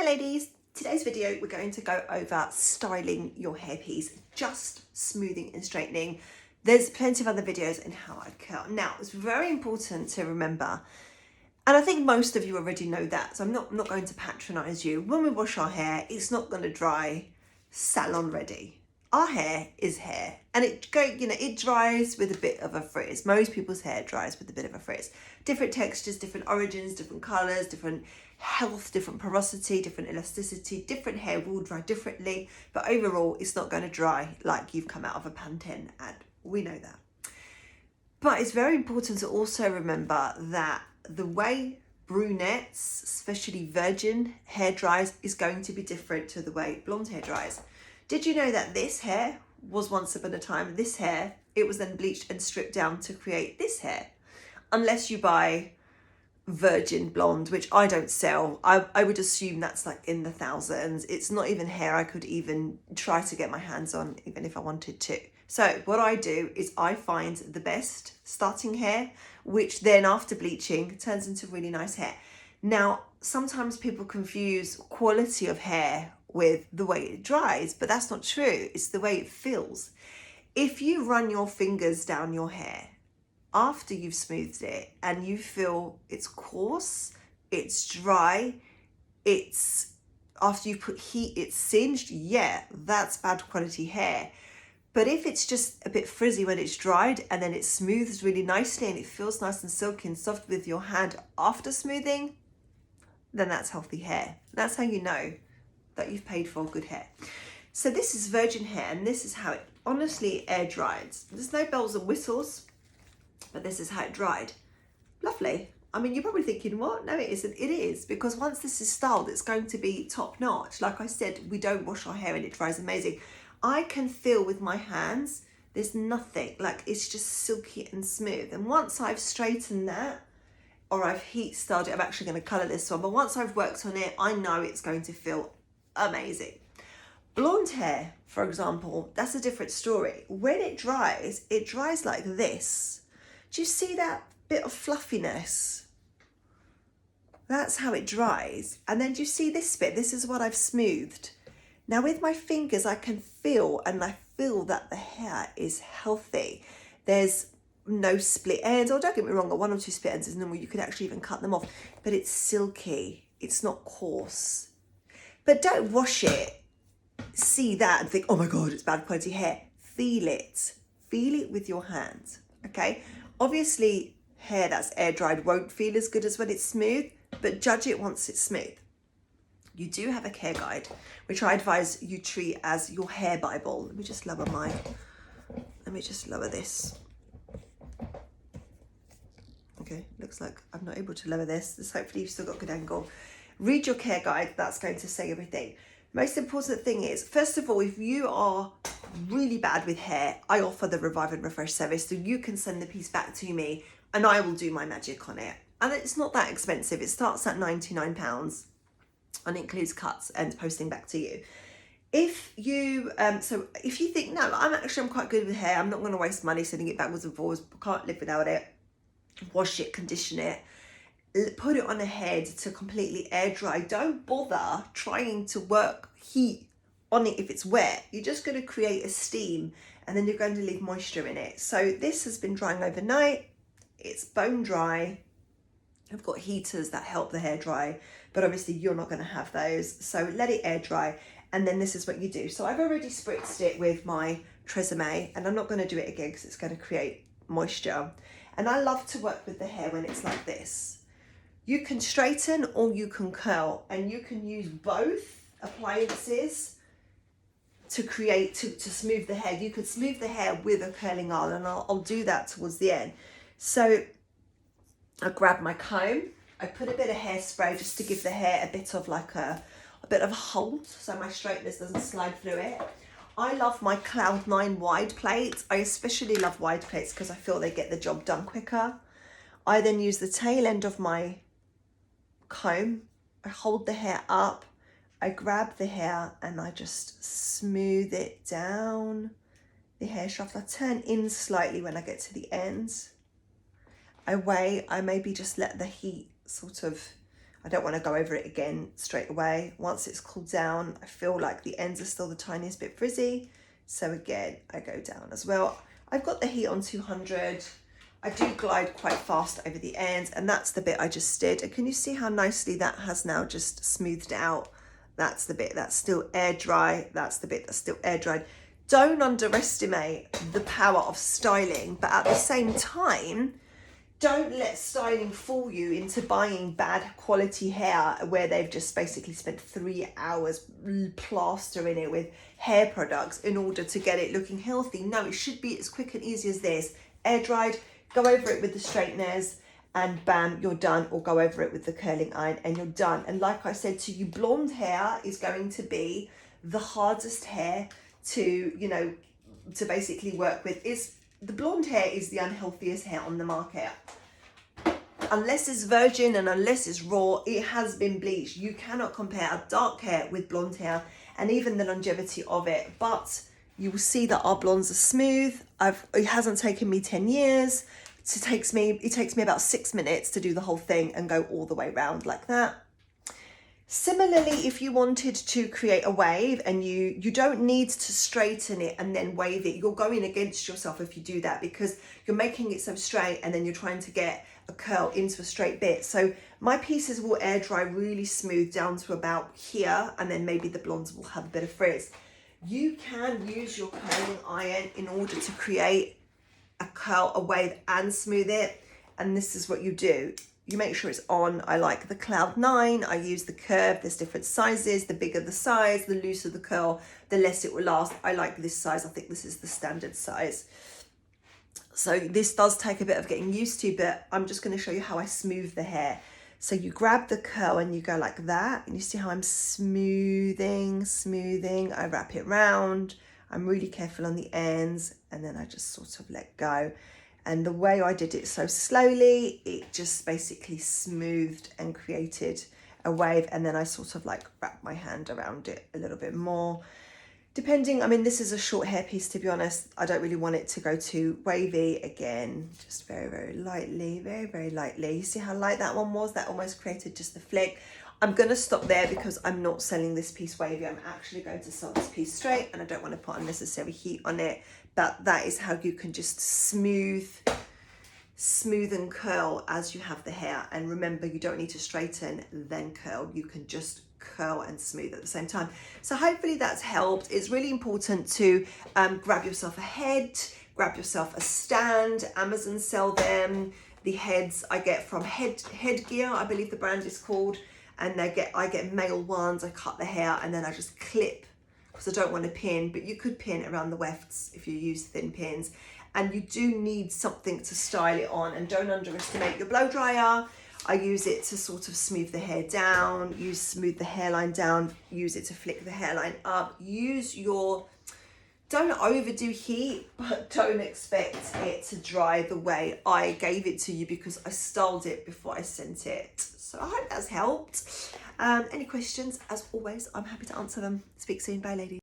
Hi ladies, today's video we're going to go over styling your hairpiece, just smoothing and straightening. There's plenty of other videos in how I curl. Now it's very important to remember, and I think most of you already know that, so I'm not going to patronize you. When we wash our hair, it's not going to dry salon ready. Our hair is hair, and it dries with a bit of a frizz. Most people's hair dries with a bit of a frizz. Different textures, different origins, different colors, different health, different porosity, different elasticity. Different hair will dry differently, but overall it's not going to dry like you've come out of a Pantene ad. We know that. But it's very important to also remember that the way brunettes, especially virgin hair dries, is going to be different to the way blonde hair dries. Did you know that this hair was once upon a time this hair? It was then bleached and stripped down to create this hair. Unless you buy virgin blonde, which I don't sell, I would assume that's like in the thousands. It's not even hair I could even try to get my hands on, even if I wanted to. So what I do is I find the best starting hair, which then after bleaching turns into really nice hair. Now, sometimes people confuse quality of hair with the way it dries, but that's not true. It's the way it feels. If you run your fingers down your hair after you've smoothed it and you feel it's coarse, it's dry, it's after you put heat, it's singed, yeah, that's bad quality hair. But if it's just a bit frizzy when it's dried and then it smooths really nicely and it feels nice and silky and soft with your hand after smoothing, then that's healthy hair. That's how you know that you've paid for good hair. So this is virgin hair, and this is how it honestly air dried. There's no bells and whistles, but this is how it dried. Lovely. I mean, you're probably thinking, what? No, it isn't. It is, because once this is styled, it's going to be top notch. Like I said, we don't wash our hair and it dries amazing. I can feel with my hands, there's nothing, like it's just silky and smooth. And once I've straightened that, or I've heat styled it, I'm actually going to colour this one, but once I've worked on it, I know it's going to feel amazing. Blonde hair, for example, that's a different story. When it dries like this. Do you see that bit of fluffiness? That's how it dries. And then do you see this bit? This is what I've smoothed. Now with my fingers, I can feel, and I feel that the hair is healthy. There's no split ends, or don't get me wrong, one or two split ends is normal. You could actually even cut them off, but it's silky. It's not coarse. But don't wash it, see that and think, oh my God, it's bad quality hair. Feel it. Feel it with your hand, okay? Obviously, hair that's air dried won't feel as good as when it's smooth, but judge it once it's smooth. You do have a care guide, which I advise you treat as your hair Bible. Let me just lower this. Okay, looks like I'm not able to lower this. Hopefully you've still got good angle. Read your care guide, that's going to say everything. Most important thing is, first of all, if you are really bad with hair, I offer the Revive and Refresh service, so you can send the piece back to me and I will do my magic on it. And it's not that expensive. It starts at £99 and includes cuts and posting back to you. If you if you think, no, I'm quite good with hair, I'm not going to waste money sending it backwards and forwards, can't live without it, wash it, condition it, put it on a head to completely air dry. Don't bother trying to work heat on it if it's wet. You're just going to create a steam and then you're going to leave moisture in it. So this has been drying overnight. It's bone dry. I've got heaters that help the hair dry, but obviously you're not going to have those. So let it air dry, and then this is what you do. So I've already spritzed it with my Tresemme, and I'm not going to do it again because it's going to create moisture. And I love to work with the hair when it's like this. You can straighten or you can curl, and you can use both appliances to smooth the hair. You could smooth the hair with a curling iron, and I'll do that towards the end. So I grab my comb, I put a bit of hairspray just to give the hair a bit of a bit of hold so my straighteners doesn't slide through it. I love my Cloud9 wide plates. I especially love wide plates because I feel they get the job done quicker. I then use the tail end of my comb, I hold the hair up, I grab the hair and I just smooth it down the hair shaft. I turn in slightly when I get to the ends. I wait, I maybe just let the heat sort of, I don't want to go over it again straight away. Once it's cooled down, I feel like the ends are still the tiniest bit frizzy. So again, I go down as well. I've got the heat on 200. I do glide quite fast over the ends, and that's the bit I just did. And can you see how nicely that has now just smoothed out? That's the bit that's still air dry. That's the bit that's still air dried. Don't underestimate the power of styling, but at the same time, don't let styling fool you into buying bad quality hair where they've just basically spent 3 hours plastering it with hair products in order to get it looking healthy. No, it should be as quick and easy as this. Air dried, go over it with the straighteners, and bam, you're done. Or go over it with the curling iron and you're done. And like I said to you, blonde hair is going to be the hardest hair to, you know, to basically work with. The blonde hair is the unhealthiest hair on the market. Unless it's virgin and unless it's raw, it has been bleached. You cannot compare a dark hair with blonde hair, and even the longevity of it. But you will see that our blondes are smooth. It hasn't taken me 10 years. It takes me about 6 minutes to do the whole thing and go all the way around like that. Similarly, if you wanted to create a wave, and you don't need to straighten it and then wave it, you're going against yourself if you do that, because you're making it so straight and then you're trying to get a curl into a straight bit. So my pieces will air dry really smooth down to about here, and then maybe the blondes will have a bit of frizz. You can use your curling iron in order to create a curl, a wave, and smooth it. And this is what you do. You make sure it's on. I like the Cloud 9. I use the curve. There's different sizes. The bigger the size, the looser the curl, the less it will last. I like this size. I think this is the standard size. So this does take a bit of getting used to, but I'm just going to show you how I smooth the hair. So you grab the curl and you go like that, and you see how I'm smoothing. I wrap it round. I'm really careful on the ends, and then I just sort of let go. And the way I did it so slowly, it just basically smoothed and created a wave. And then I sort of like wrap my hand around it a little bit more. Depending, I mean, this is a short hair piece, to be honest. I don't really want it to go too wavy. Again, just very, very lightly, very, very lightly. You see how light that one was? That almost created just a flick. I'm going to stop there because I'm not selling this piece wavy. I'm actually going to sell this piece straight, and I don't want to put unnecessary heat on it. But that is how you can just smooth and curl as you have the hair. And remember, you don't need to straighten then curl. You can just curl and smooth at the same time. So hopefully that's helped. It's really important to grab yourself a head, grab yourself a stand. Amazon sell them. The heads I get from Headgear, I believe the brand is called. And I get male ones. I cut the hair and then I just clip, because I don't want to pin, but you could pin around the wefts if you use thin pins. And you do need something to style it on, and don't underestimate your blow dryer. I use it to sort of smooth the hair down, smooth the hairline down, use it to flick the hairline up. Don't overdo heat, but don't expect it to dry the way I gave it to you, because I styled it before I sent it. So I hope that's helped. Any questions, as always, I'm happy to answer them. Speak soon. Bye, ladies.